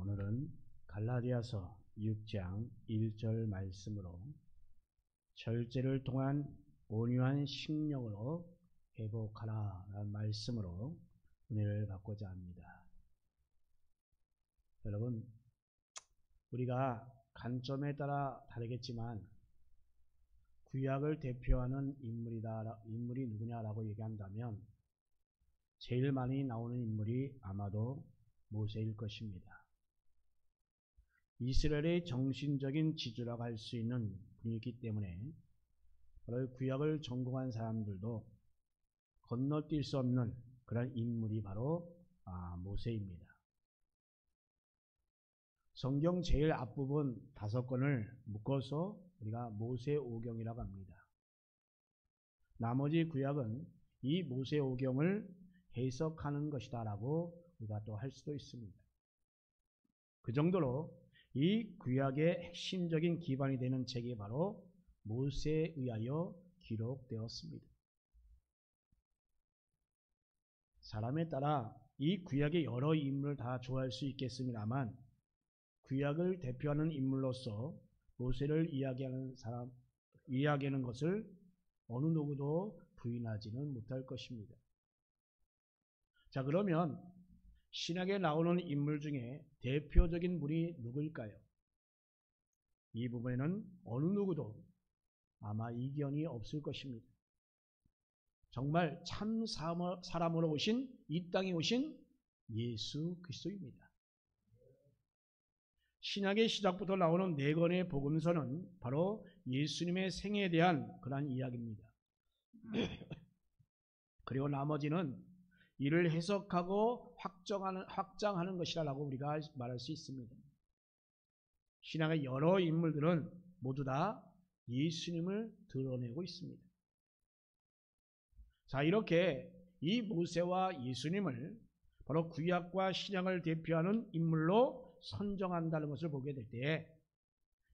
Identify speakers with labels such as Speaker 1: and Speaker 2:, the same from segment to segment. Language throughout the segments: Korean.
Speaker 1: 오늘은 갈라디아서 6장 1절 말씀으로 절제를 통한 온유한 심령으로 회복하라 라는 말씀으로 은혜를 받고자 합니다. 여러분, 우리가 관점에 따라 다르겠지만 구약을 대표하는 인물이 누구냐라고 얘기한다면 제일 많이 나오는 인물이 아마도 모세일 것입니다. 이스라엘의 정신적인 지주라고 할 수 있는 분이기 때문에 바로 구약을 전공한 사람들도 건너뛸 수 없는 그런 인물이 바로 모세입니다. 성경 제일 앞부분 5권을 묶어서 우리가 모세오경이라고 합니다. 나머지 구약은 이 모세오경을 해석하는 것이다 라고 우리가 또 할 수도 있습니다. 그 정도로 이 구약의 핵심적인 기반이 되는 책이 바로 모세에 의하여 기록되었습니다. 사람에 따라 이 구약의 여러 인물을 다 좋아할 수 있겠습니다만 구약을 대표하는 인물로서 모세를 이야기하는 것을 어느 누구도 부인하지는 못할 것입니다. 자, 그러면 신약에 나오는 인물 중에 대표적인 분이 누구일까요? 이 부분에는 어느 누구도 아마 이견이 없을 것입니다. 정말 참 사람으로 오신, 이 땅에 오신 예수 그리스도입니다. 신약의 시작부터 나오는 4권의 복음서는 바로 예수님의 생애에 대한 그러한 이야기입니다. 그리고 나머지는 이를 해석하고 확장하는 것이라고 우리가 말할 수 있습니다. 신약의 여러 인물들은 모두 다 예수님을 드러내고 있습니다. 자, 이렇게 이 모세와 예수님을 바로 구약과 신약을 대표하는 인물로 선정한다는 것을 보게 될 때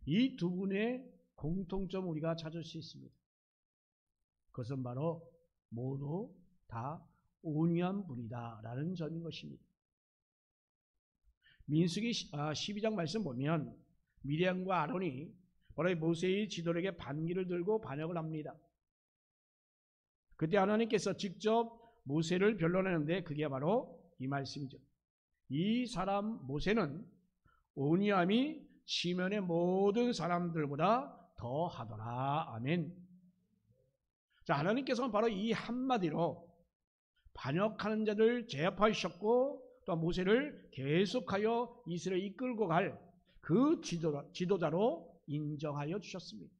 Speaker 1: 이 두 분의 공통점을 우리가 찾을 수 있습니다. 그것은 바로 모두 다 온유한 분이다 라는 점인 것입니다. 민수기 12장 말씀 보면 미리암과 아론이 바로 모세의 지도력에 반기를 들고 반역을 합니다. 그때 하나님께서 직접 모세를 변론하는데 그게 바로 이 말씀이죠. 이 사람 모세는 온유함이 지면의 모든 사람들보다 더하더라. 아멘. 자, 하나님께서는 바로 이 한마디로 반역하는 자들 제압하셨고 또 모세를 계속하여 이스라엘을 이끌고 갈 그 지도자로 인정하여 주셨습니다.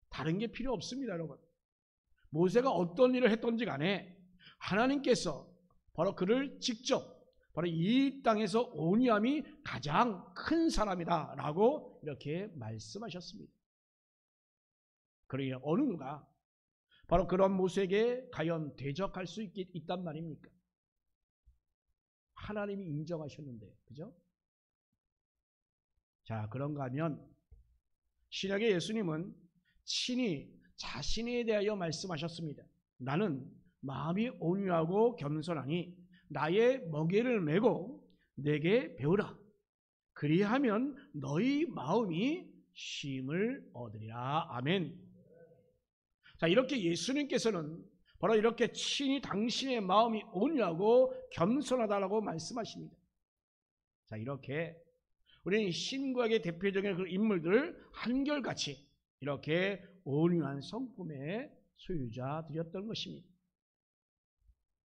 Speaker 1: 다른 게 필요 없습니다, 여러분. 모세가 어떤 일을 했던지 간에 하나님께서 바로 그를 직접 바로 이 땅에서 온유함이 가장 큰 사람이다 라고 이렇게 말씀하셨습니다. 그러니 어느 누가 바로 그런 모세에게 과연 대적할 수 있단 말입니까? 하나님이 인정하셨는데, 그죠? 자, 그런가 하면 신약의 예수님은 친히 자신에 대하여 말씀하셨습니다. 나는 마음이 온유하고 겸손하니 나의 멍에를 메고 내게 배우라. 그리하면 너희 마음이 쉼을 얻으리라. 아멘. 자, 이렇게 예수님께서는 바로 이렇게 친히 당신의 마음이 온유하고 겸손하다라고 말씀하십니다. 자, 이렇게 우리는 신구약의 대표적인 그 인물들을 한결같이 이렇게 온유한 성품의 소유자들이었던 것입니다.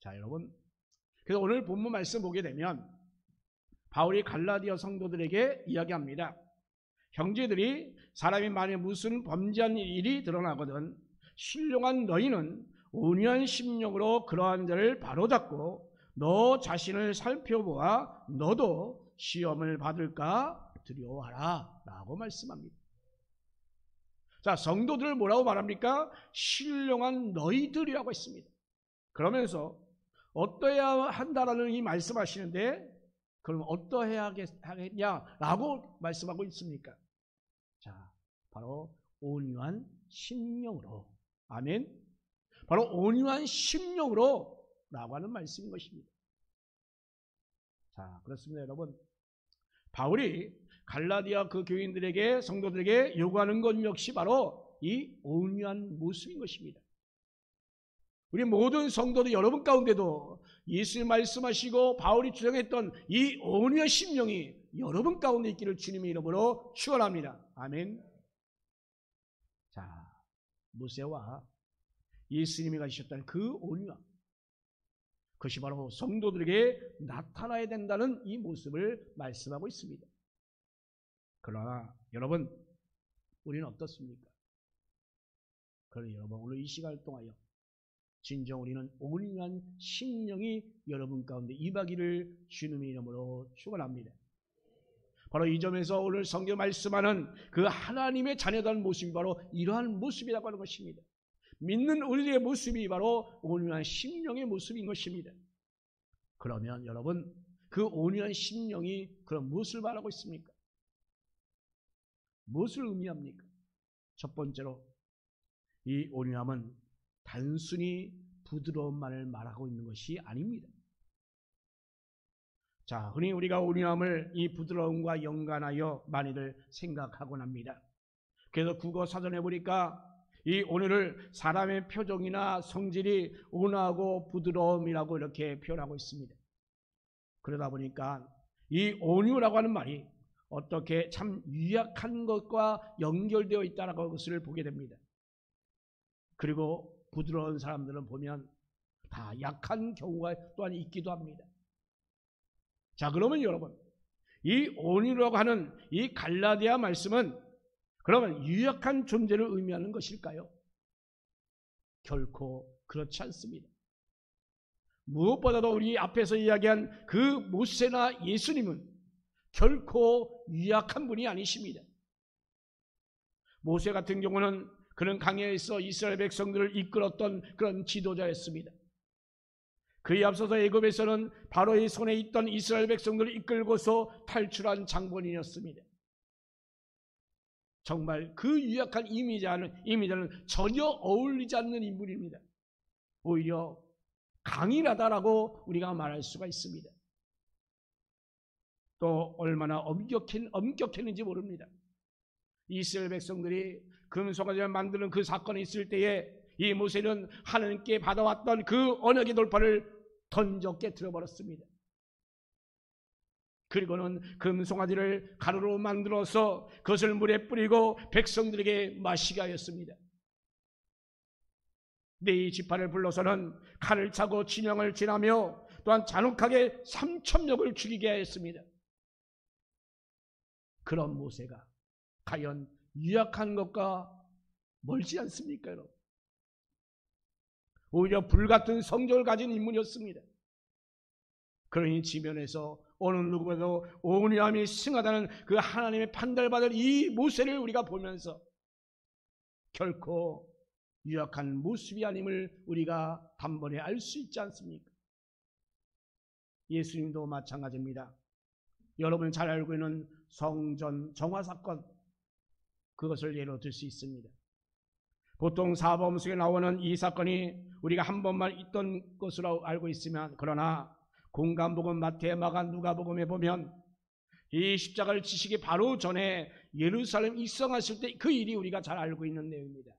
Speaker 1: 자, 여러분, 그래서 오늘 본문 말씀 보게 되면 바울이 갈라디아 성도들에게 이야기합니다. 형제들이 사람이 만에 무슨 범죄한 일이 드러나거든 신령한 너희는 온유한 심령으로 그러한 자를 바로잡고 너 자신을 살펴보아 너도 시험을 받을까 두려워하라 라고 말씀합니다. 자, 성도들을 뭐라고 말합니까? 신령한 너희들이라고 했습니다. 그러면서 어떠해야 한다라는 이 말씀하시는데 그럼 어떠해야 하겠냐라고 말씀하고 있습니까? 자, 바로 온유한 심령으로. 아멘. 바로 온유한 심령으로 라고 하는 말씀인 것입니다. 자, 그렇습니다, 여러분. 바울이 갈라디아 그 교인들에게, 성도들에게 요구하는 것 역시 바로 이 온유한 모습인 것입니다. 우리 모든 성도들 여러분 가운데도 예수님 말씀하시고 바울이 주장했던 이 온유한 심령이 여러분 가운데 있기를 주님의 이름으로 축원합니다. 아멘. 자, 모세와 예수님이 가지셨다는 그 온유함, 그것이 바로 성도들에게 나타나야 된다는 이 모습을 말씀하고 있습니다. 그러나 여러분, 우리는 어떻습니까? 그러나 여러분, 오늘 이 시간을 통하여 진정 우리는 온유한 심령이 여러분 가운데 임하기를 주님의 이름으로 축원합니다. 바로 이 점에서 오늘 성경 말씀하는 그 하나님의 자녀다운 모습이 바로 이러한 모습이라고 하는 것입니다. 믿는 우리의 모습이 바로 온유한 심령의 모습인 것입니다. 그러면 여러분, 그 온유한 심령이 그런 무엇을 말하고 있습니까? 무엇을 의미합니까? 첫 번째로 이 온유함은 단순히 부드러움만을 말하고 있는 것이 아닙니다. 자, 흔히 우리가 온유함을 이 부드러움과 연관하여 많이들 생각하곤 합니다. 그래서 국어 사전에 보니까 이 온유를 사람의 표정이나 성질이 온화하고 부드러움이라고 이렇게 표현하고 있습니다. 그러다 보니까 이 온유라고 하는 말이 어떻게 참 유약한 것과 연결되어 있다는 것을 보게 됩니다. 그리고 부드러운 사람들은 보면 다 약한 경우가 또한 있기도 합니다. 자, 그러면 여러분, 이 온유라고 하는 이 갈라디아 말씀은 그러면 유약한 존재를 의미하는 것일까요? 결코 그렇지 않습니다. 무엇보다도 우리 앞에서 이야기한 그 모세나 예수님은 결코 유약한 분이 아니십니다. 모세 같은 경우는 그는 강야에서 이스라엘 백성들을 이끌었던 그런 지도자였습니다. 그에 앞서서 애굽에서는 바로의 손에 있던 이스라엘 백성들을 이끌고서 탈출한 장본인이었습니다. 정말 그 유약한 이미자는 전혀 어울리지 않는 인물입니다. 오히려 강인하다라고 우리가 말할 수가 있습니다. 또 얼마나 엄격했는지 모릅니다. 이스라엘 백성들이 금송아지를 만드는 그 사건이 있을 때에 이 모세는 하나님께 받아왔던 그 언약의 돌파를 던져 깨트려버렸습니다. 그리고는 금송아지를 가루로 만들어서 그것을 물에 뿌리고 백성들에게 마시게 하였습니다. 네 지파를 불러서는 칼을 차고 진영을 지나며 또한 잔혹하게 3,000명을 죽이게 하였습니다. 그런 모세가 과연 유약한 것과 멀지 않습니까, 여러분? 오히려 불같은 성정을 가진 인물이었습니다. 그러니 지면에서 어느 누구보다도 온유함이 승하다는 그 하나님의 판단받을 이 모세를 우리가 보면서 결코 유약한 모습이 아님을 우리가 단번에 알 수 있지 않습니까? 예수님도 마찬가지입니다. 여러분 잘 알고 있는 성전 정화 사건, 그것을 예로 들 수 있습니다. 보통 사복음 속에 나오는 이 사건이 우리가 한 번만 있던 것으로 알고 있으면, 그러나 공간복음, 마태, 마가, 누가복음에 보면 이 십자가를 지시기 바로 전에 예루살렘 입성하실 때 그 일이 우리가 잘 알고 있는 내용입니다.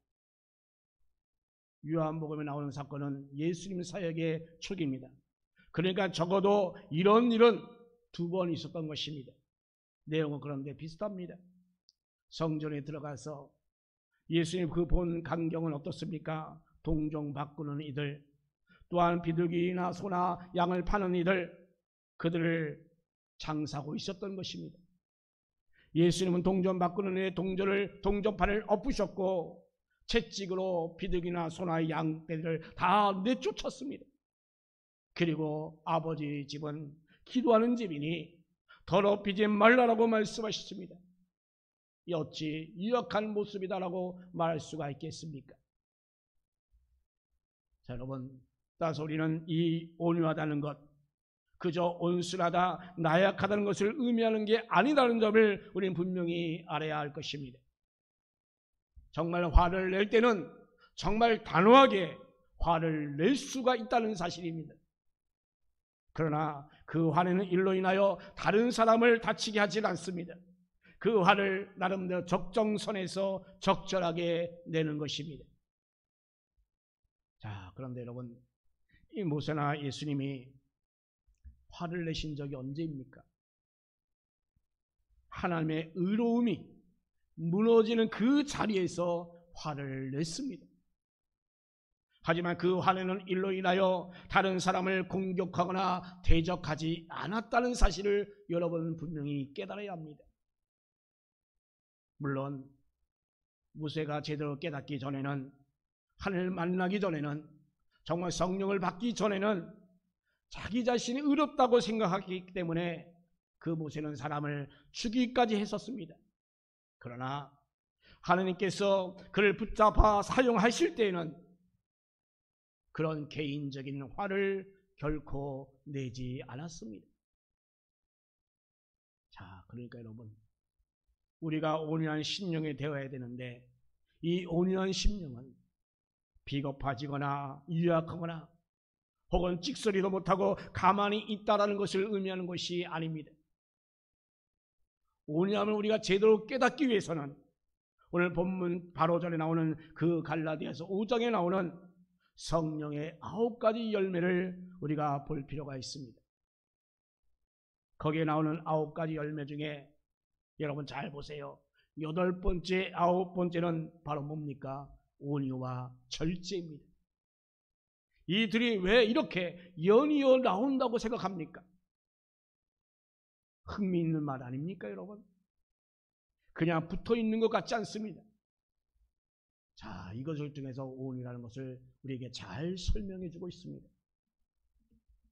Speaker 1: 요한복음에 나오는 사건은 예수님 사역의 초기입니다. 그러니까 적어도 이런 일은 2번 있었던 것입니다. 내용은 그런데 비슷합니다. 성전에 들어가서 예수님 그 본 광경은 어떻습니까? 동정 바꾸는 이들, 또한 비둘기나 소나 양을 파는 이들, 그들을 장사하고 있었던 것입니다. 예수님은 동전 바꾸는 이의 동전판을 엎으셨고 채찍으로 비둘기나 소나 양떼를 다 내쫓았습니다. 그리고 아버지 집은 기도하는 집이니 더럽히지 말라라고 말씀하셨습니다. 어찌 유약한 모습이다라고 말할 수가 있겠습니까? 자, 여러분, 따라서 우리는 이 온유하다는 것, 그저 온순하다, 나약하다는 것을 의미하는 게 아니라는 점을 우리는 분명히 알아야 할 것입니다. 정말 화를 낼 때는 정말 단호하게 화를 낼 수가 있다는 사실입니다. 그러나 그 화내는 일로 인하여 다른 사람을 다치게 하지 않습니다. 그 화를 나름대로 적정선에서 적절하게 내는 것입니다. 자, 그런데 여러분, 이 모세나 예수님이 화를 내신 적이 언제입니까? 하나님의 의로움이 무너지는 그 자리에서 화를 냈습니다. 하지만 그 화내는 일로 인하여 다른 사람을 공격하거나 대적하지 않았다는 사실을 여러분 분명히 깨달아야 합니다. 물론 모세가 제대로 깨닫기 전에는, 하나님을 만나기 전에는, 정말 성령을 받기 전에는 자기 자신이 의롭다고 생각하기 때문에 그 모세는 사람을 죽이기까지 했었습니다. 그러나 하나님께서 그를 붙잡아 사용하실 때에는 그런 개인적인 화를 결코 내지 않았습니다. 자, 그러니까 여러분, 우리가 온유한 심령이 되어야 되는데, 이 온유한 심령은 비겁해지거나 유약하거나 혹은 찍소리도 못하고 가만히 있다라는 것을 의미하는 것이 아닙니다. 온유함을 우리가 제대로 깨닫기 위해서는 오늘 본문 바로 전에 나오는 그 갈라디아서 5장에 나오는 성령의 9가지 열매를 우리가 볼 필요가 있습니다. 거기에 나오는 9가지 열매 중에 여러분 잘 보세요. 8번째, 9번째는 바로 뭡니까? 온유와 절제입니다. 이들이 왜 이렇게 연이어 나온다고 생각합니까? 흥미있는 말 아닙니까, 여러분? 그냥 붙어 있는 것 같지 않습니다. 자, 이것을 통해서 온유라는 것을 우리에게 잘 설명해 주고 있습니다.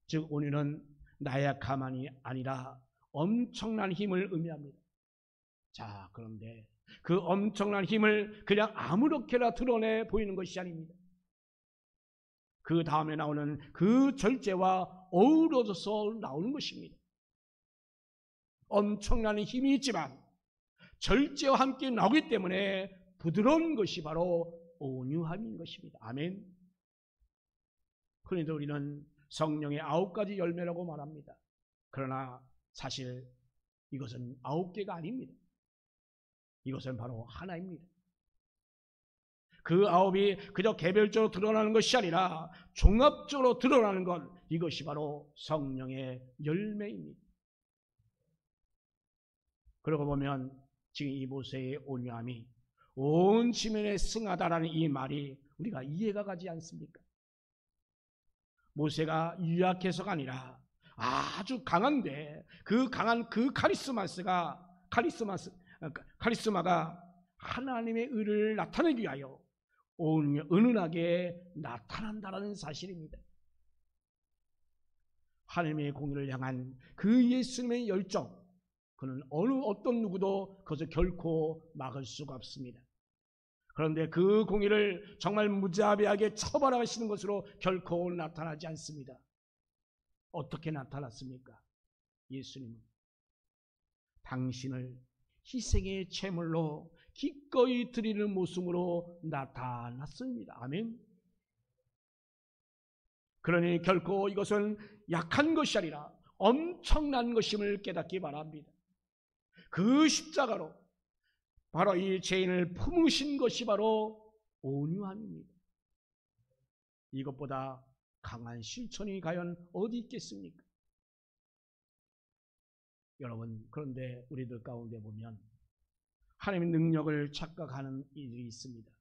Speaker 1: 즉, 온유는 나약함이 아니라 엄청난 힘을 의미합니다. 자, 그런데 그 엄청난 힘을 그냥 아무렇게나 드러내 보이는 것이 아닙니다. 그 다음에 나오는 그 절제와 어우러져서 나오는 것입니다. 엄청난 힘이 있지만 절제와 함께 나오기 때문에 부드러운 것이 바로 온유함인 것입니다. 아멘. 그런데 우리는 성령의 9가지 열매라고 말합니다. 그러나 사실 이것은 9개가 아닙니다. 이것은 바로 하나입니다. 그 9이 그저 개별적으로 드러나는 것이 아니라 종합적으로 드러나는 것, 이것이 바로 성령의 열매입니다. 그러고 보면 지금 이 모세의 온유함이 온 지면에 승하다라는 이 말이 우리가 이해가 가지 않습니까? 모세가 유약해서가 아니라 아주 강한데 그 강한 그 카리스마가 하나님의 의를 나타내기 위하여 은은하게 나타난다라는 사실입니다. 하나님의 공의를 향한 그 예수님의 열정, 그는 어떤 누구도 그것을 결코 막을 수가 없습니다. 그런데 그 공의를 정말 무자비하게 처벌하시는 것으로 결코 나타나지 않습니다. 어떻게 나타났습니까? 예수님은 당신을 희생의 제물로 기꺼이 드리는 모습으로 나타났습니다. 아멘. 그러니 결코 이것은 약한 것이 아니라 엄청난 것임을 깨닫기 바랍니다. 그 십자가로 바로 이 죄인을 품으신 것이 바로 온유함입니다. 이것보다 강한 실천이 과연 어디 있겠습니까? 여러분, 그런데 우리들 가운데 보면 하나님의 능력을 착각하는 이들이 있습니다.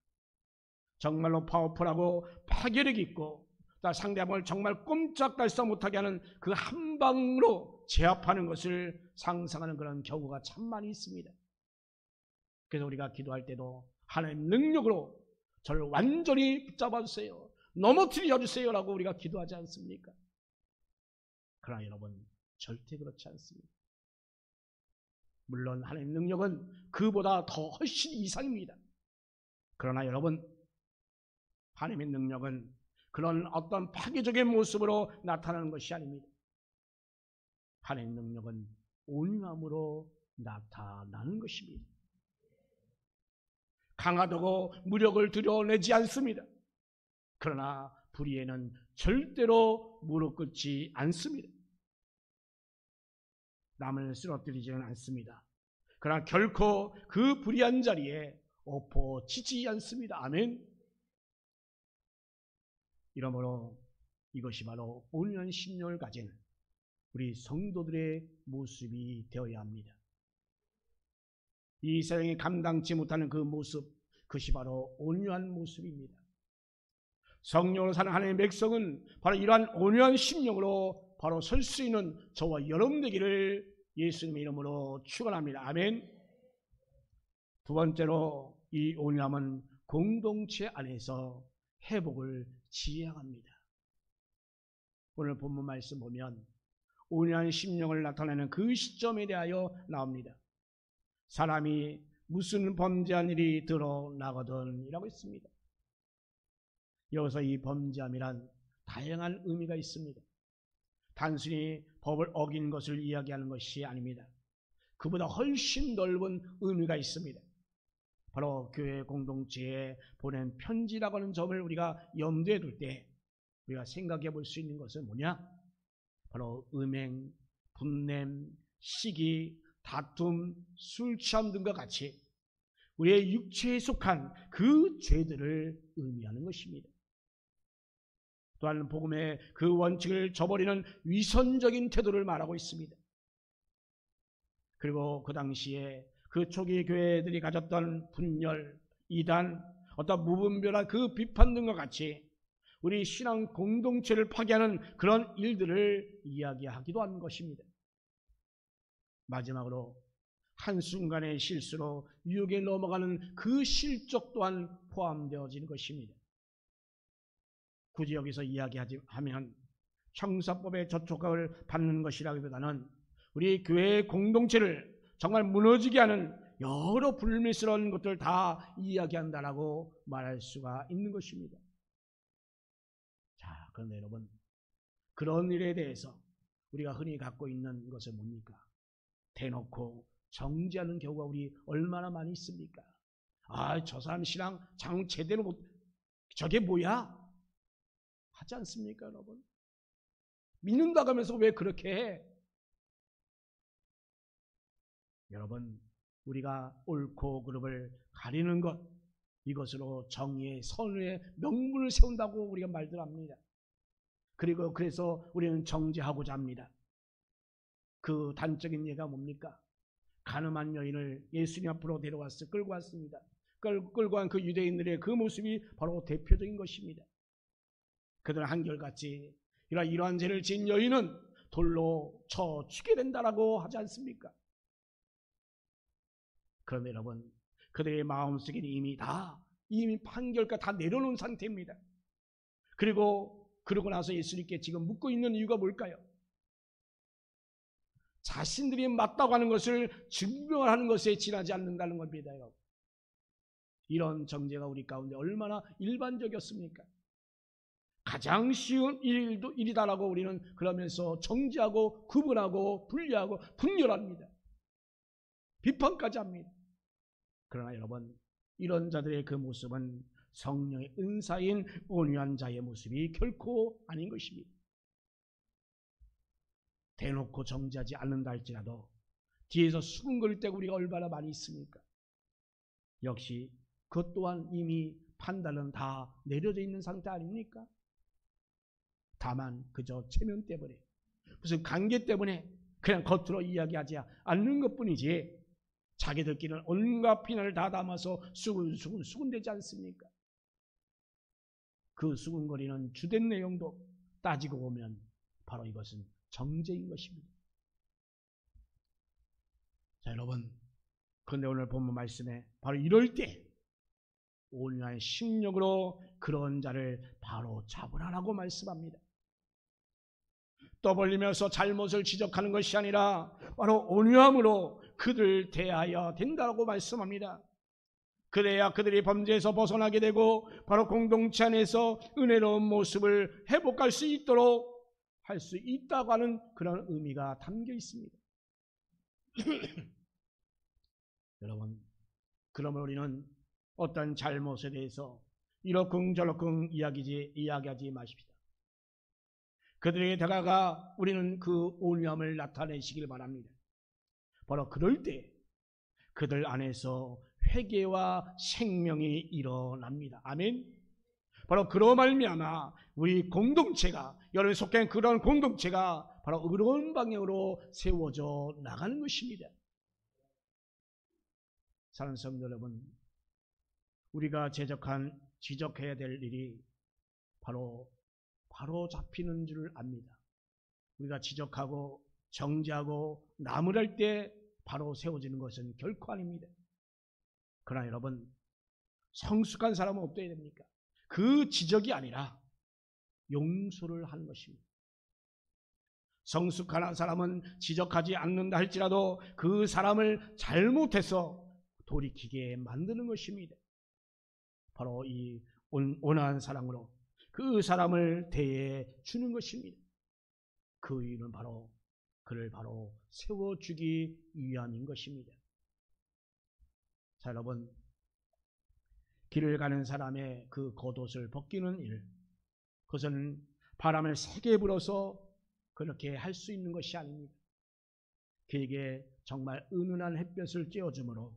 Speaker 1: 정말로 파워풀하고 파괴력 있고 상대방을 정말 꼼짝달싹 못하게 하는 그 한 방으로 제압하는 것을 상상하는 그런 경우가 참 많이 있습니다. 그래서 우리가 기도할 때도 하나님 능력으로 저를 완전히 붙잡아 주세요, 넘어뜨려 주세요 라고 우리가 기도하지 않습니까? 그러나 여러분, 절대 그렇지 않습니다. 물론 하나님의 능력은 그보다 더 훨씬 이상입니다. 그러나 여러분, 하나님의 능력은 그런 어떤 파괴적인 모습으로 나타나는 것이 아닙니다. 하나님의 능력은 온유함으로 나타나는 것입니다. 강하다고 무력을 드러내지 않습니다. 그러나 불의에는 절대로 무릎 꿇지 않습니다. 남을 쓰러뜨리지는 않습니다. 그러나 결코 그 불의한 자리에 엎어지지 않습니다. 아멘. 이러므로 이것이 바로 온유한 심령을 가진 우리 성도들의 모습이 되어야 합니다. 이 세상이 감당치 못하는 그 모습, 그것이 바로 온유한 모습입니다. 성령으로 사는 하나님의 백성은 바로 이러한 온유한 심령으로 바로 설 수 있는 저와 여러분 되기를 예수님의 이름으로 축원합니다. 아멘. 두 번째로 이 온유함은 공동체 안에서 회복을 지향합니다. 오늘 본문 말씀 보면 온유한 심령을 나타내는 그 시점에 대하여 나옵니다. 사람이 무슨 범죄한 일이 드러나거든 이라고 했습니다. 여기서 이 범죄함이란 다양한 의미가 있습니다. 단순히 법을 어긴 것을 이야기하는 것이 아닙니다. 그보다 훨씬 넓은 의미가 있습니다. 바로 교회 공동체에 보낸 편지라고 하는 점을 우리가 염두에 둘 때 우리가 생각해 볼 수 있는 것은 뭐냐? 바로 음행, 분냄, 시기, 다툼, 술 취함 등과 같이 우리의 육체에 속한 그 죄들을 의미하는 것입니다. 또한 복음의 그 원칙을 저버리는 위선적인 태도를 말하고 있습니다. 그리고 그 당시에 그 초기 교회들이 가졌던 분열, 이단, 어떤 무분별한 그 비판 등과 같이 우리 신앙 공동체를 파괴하는 그런 일들을 이야기하기도 하는 것입니다. 마지막으로 한순간의 실수로 유혹에 넘어가는 그 실적 또한 포함되어지는 것입니다. 굳이 여기서 이야기하면 형사법의 저촉을 받는 것이라기보다는 우리 교회의 공동체를 정말 무너지게 하는 여러 불미스러운 것들을 다 이야기한다라고 말할 수가 있는 것입니다. 자, 그런데 여러분, 그런 일에 대해서 우리가 흔히 갖고 있는 것은 뭡니까? 대놓고 정죄하는 경우가 우리 얼마나 많이 있습니까? 아, 저 사람 신앙 장 제대로 못, 저게 뭐야? 하지 않습니까, 여러분? 믿는다고 하면서 왜 그렇게 해? 여러분, 우리가 옳고 그름을 가리는 것, 이것으로 정의의 선의 명분을 세운다고 우리가 말들 합니다. 그리고 그래서 우리는 정죄하고자 합니다. 그 단적인 예가 뭡니까? 가늠한 여인을 예수님 앞으로 끌고 왔습니다. 끌고 간 그 유대인들의 그 모습이 바로 대표적인 것입니다. 그들은 한결같이 이러한 죄를 지은 여인은 돌로 쳐 죽게 된다라고 하지 않습니까? 그런데 여러분, 그들의 마음속에는 이미 판결가 다 내려놓은 상태입니다. 그러고 나서 예수님께 지금 묻고 있는 이유가 뭘까요? 자신들이 맞다고 하는 것을 증명하는 것에 지나지 않는다는 겁니다. 여러분. 이런 정죄가 우리 가운데 얼마나 일반적이었습니까? 가장 쉬운 일이다라고 우리는 그러면서 정죄하고 구분하고 분리하고 분열합니다. 비판까지 합니다. 그러나 여러분, 이런 자들의 그 모습은 성령의 은사인 온유한 자의 모습이 결코 아닌 것입니다. 대놓고 정죄하지 않는다 할지라도 뒤에서 수군거릴 때가 우리가 얼마나 많이 있습니까? 역시 그것 또한 이미 판단은 다 내려져 있는 상태 아닙니까? 다만 그저 체면 때문에, 무슨 관계 때문에 그냥 겉으로 이야기하지 않는 것뿐이지 자기들끼리는 온갖 비난을 다 담아서 수군대지 않습니까? 그 수군거리는 주된 내용도 따지고 보면 바로 이것은 정죄인 것입니다. 자, 여러분, 그런데 오늘 본문 말씀에 바로 이럴 때 온유한 심령으로 그런 자를 바로 잡으라라고 말씀합니다. 떠벌리면서 잘못을 지적하는 것이 아니라 바로 온유함으로 그들 대하여 된다고 말씀합니다. 그래야 그들이 범죄에서 벗어나게 되고 바로 공동체 안에서 은혜로운 모습을 회복할 수 있도록 할 수 있다고 하는 그런 의미가 담겨 있습니다. 여러분, 그러면 우리는 어떤 잘못에 대해서 이러쿵저러쿵 이야기하지 마십시다. 그들에게 다가가 우리는 그 온유함을 나타내시길 바랍니다. 바로 그럴 때 그들 안에서 회개와 생명이 일어납니다. 아멘. 바로 그로 말미암아 우리 공동체가, 여러분이 속한 그런 공동체가 바로 의로운 방향으로 세워져 나가는 것입니다. 사랑하는 성도 여러분, 우리가 지적해야 될 일이 바로 잡히는 줄 압니다. 우리가 지적하고 정죄하고 나무랄 때 바로 세워지는 것은 결코 아닙니다. 그러나 여러분, 성숙한 사람은 어떻게 됩니까? 그 지적이 아니라 용서를 하는 것입니다. 성숙한 사람은 지적하지 않는다 할지라도 그 사람을 잘못해서 돌이키게 만드는 것입니다. 바로 이 온화한 사랑으로 그 사람을 대해 주는 것입니다. 그 이유는 바로 그를 세워주기 위함인 것입니다. 자, 여러분, 길을 가는 사람의 그 겉옷을 벗기는 일, 그것은 바람을 세게 불어서 그렇게 할 수 있는 것이 아닙니다. 그에게 정말 은은한 햇볕을 쬐어주므로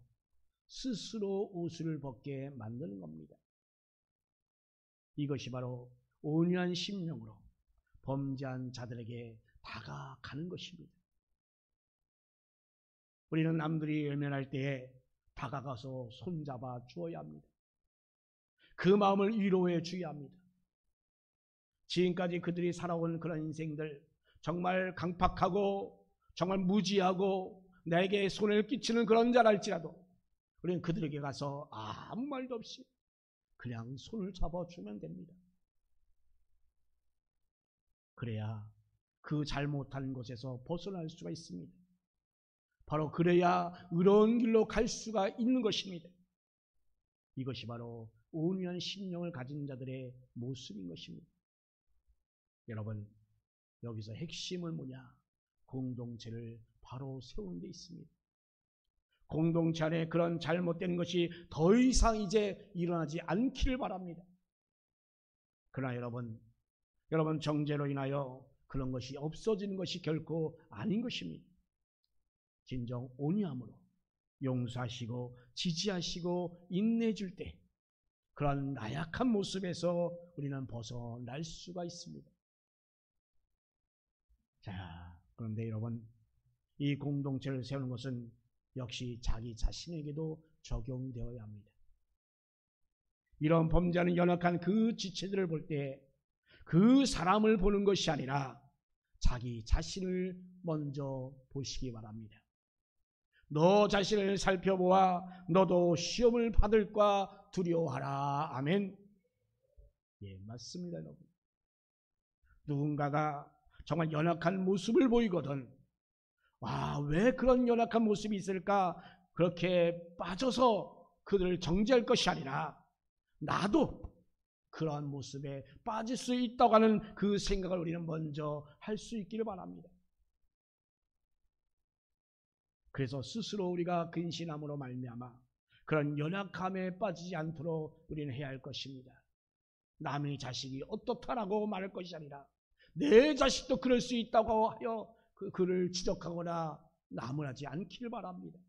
Speaker 1: 스스로 옷을 벗게 만드는 겁니다. 이것이 바로 온유한 심령으로 범죄한 자들에게 다가가는 것입니다. 우리는 남들이 외면할 때에 다가가서 손잡아 주어야 합니다. 그 마음을 위로해 주어야 합니다. 지금까지 그들이 살아온 그런 인생들, 정말 강팍하고 정말 무지하고 나에게 손해를 끼치는 그런 자랄지라도 우리는 그들에게 가서 아무 말도 없이 그냥 손을 잡아주면 됩니다. 그래야 그 잘못한 곳에서 벗어날 수가 있습니다. 바로 그래야 의로운 길로 갈 수가 있는 것입니다. 이것이 바로 온유한 심령을 가진 자들의 모습인 것입니다. 여러분, 여기서 핵심은 뭐냐? 공동체를 바로 세우는 데 있습니다. 공동체 안에 그런 잘못된 것이 더 이상 이제 일어나지 않기를 바랍니다. 그러나 여러분 정죄로 인하여 그런 것이 없어지는 것이 결코 아닌 것입니다. 진정 온유함으로 용서하시고 지지하시고 인내해줄 때 그런 나약한 모습에서 우리는 벗어날 수가 있습니다. 자, 그런데 여러분, 이 공동체를 세우는 것은 역시 자기 자신에게도 적용되어야 합니다. 이런 범죄하는 연약한 그 지체들을 볼 때 그 사람을 보는 것이 아니라 자기 자신을 먼저 보시기 바랍니다. 너 자신을 살펴보아 너도 시험을 받을까 두려워하라. 아멘. 예, 맞습니다, 여러분. 누군가가 정말 연약한 모습을 보이거든, 왜 그런 연약한 모습이 있을까? 그렇게 빠져서 그들을 정죄할 것이 아니라 나도 그러한 모습에 빠질 수 있다고 하는 그 생각을 우리는 먼저 할 수 있기를 바랍니다. 그래서 스스로 우리가 근신함으로 말미암아 그런 연약함에 빠지지 않도록 우리는 해야 할 것입니다. 남의 자식이 어떻다라고 말할 것이 아니라 내 자식도 그럴 수 있다고 하여 그를 지적하거나 나무라지 않기를 바랍니다.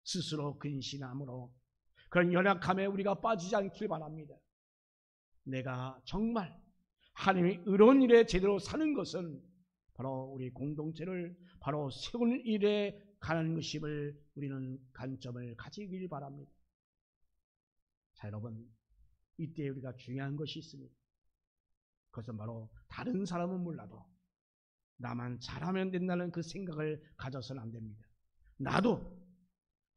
Speaker 1: 스스로 근신함으로 그런 연약함에 우리가 빠지지 않기를 바랍니다. 내가 정말 하나님의 의로운 일에 제대로 사는 것은 바로 우리 공동체를 바로 세우는 일에 가는 것임을 우리는 관점을 가지길 바랍니다. 자, 여러분, 이때 우리가 중요한 것이 있습니다. 그것은 바로 다른 사람은 몰라도 나만 잘하면 된다는 그 생각을 가져서는 안 됩니다. 나도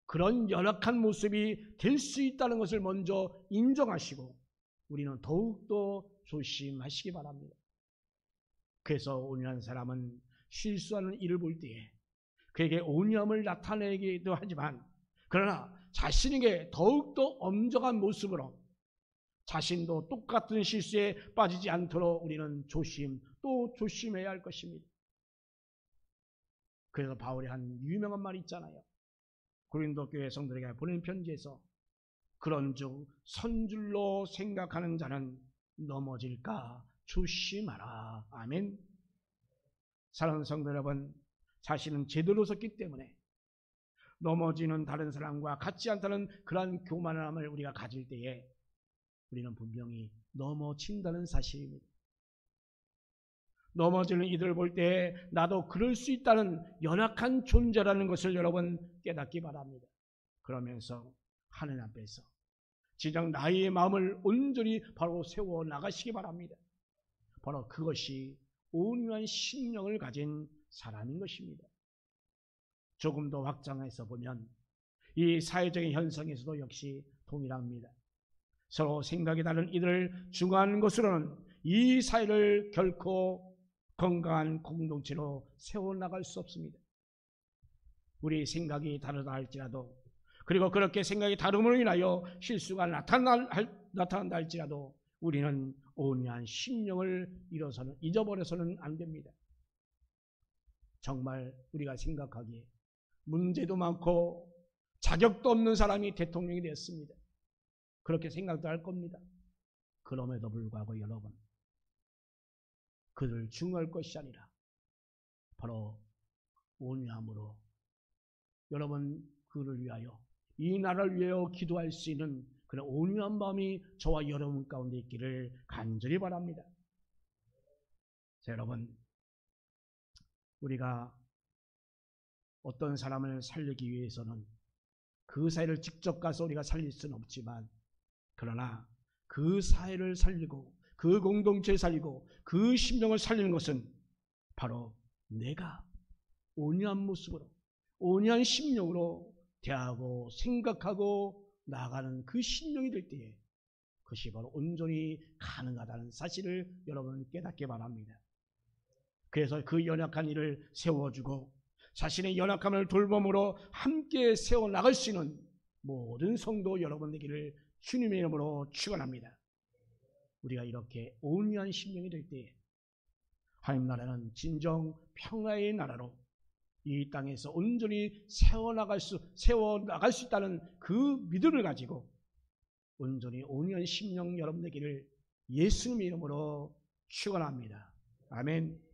Speaker 1: 그런 연약한 모습이 될 수 있다는 것을 먼저 인정하시고 우리는 더욱더 조심하시기 바랍니다. 그래서 온유한 사람은 실수하는 일을 볼 때에 그에게 온유함을 나타내기도 하지만 그러나 자신에게 더욱더 엄정한 모습으로 자신도 똑같은 실수에 빠지지 않도록 우리는 또 조심해야 할 것입니다. 그래서 바울이 한 유명한 말이 있잖아요. 고린도 교회 성도들에게 보낸 편지에서 그런즉 선줄로 생각하는 자는 넘어질까 조심하라. 아멘. 사랑하는 성도 여러분, 자신은 제대로 섰기 때문에 넘어지는 다른 사람과 같지 않다는 그러한 교만함을 우리가 가질 때에 우리는 분명히 넘어진다는 사실입니다. 넘어지는 이들을 볼 때 나도 그럴 수 있다는 연약한 존재라는 것을 여러분 깨닫기 바랍니다. 그러면서 하나님 앞에서 진정 나의 마음을 온전히 바로 세워 나가시기 바랍니다. 바로 그것이 온유한 심령을 가진 사람인 것입니다. 조금 더 확장해서 보면 이 사회적인 현상에서도 역시 동일합니다. 서로 생각이 다른 이들을 중화하는 것으로는 이 사회를 결코 건강한 공동체로 세워나갈 수 없습니다. 우리 생각이 다르다 할지라도, 그리고 그렇게 생각이 다름으로 인하여 실수가 나타난다 할지라도 우리는 온유한 심령을 잊어버려서는 안 됩니다. 정말 우리가 생각하기에 문제도 많고 자격도 없는 사람이 대통령이 되었습니다. 그렇게 생각도 할 겁니다. 그럼에도 불구하고 여러분, 그를 중요할 것이 아니라 바로 온유함으로 여러분 그를 위하여, 이 나라를 위하여 기도할 수 있는 그런 온유한 마음이 저와 여러분 가운데 있기를 간절히 바랍니다. 자, 여러분, 우리가 어떤 사람을 살리기 위해서는 그 사회를 직접 가서 우리가 살릴 수는 없지만, 그러나 그 사회를 살리고 그 공동체를 살리고 그 심령을 살리는 것은 바로 내가 온유한 모습으로, 온유한 심령으로 대하고 생각하고 나아가는 그 심령이 될 때에 그것이 바로 온전히 가능하다는 사실을 여러분 깨닫기 바랍니다. 그래서 그 연약한 이를 세워주고 자신의 연약함을 돌봄으로 함께 세워나갈 수 있는 모든 성도 여러분 되기를 주님의 이름으로 축원합니다. 우리가 이렇게 온유한 심령이 될 때에 하나님 나라는 진정 평화의 나라로 이 땅에서 온전히 세워나갈 수 있다는 그 믿음을 가지고 온전히 온유한 심령 여러분 되기를 예수님의 이름으로 축원합니다. 아멘.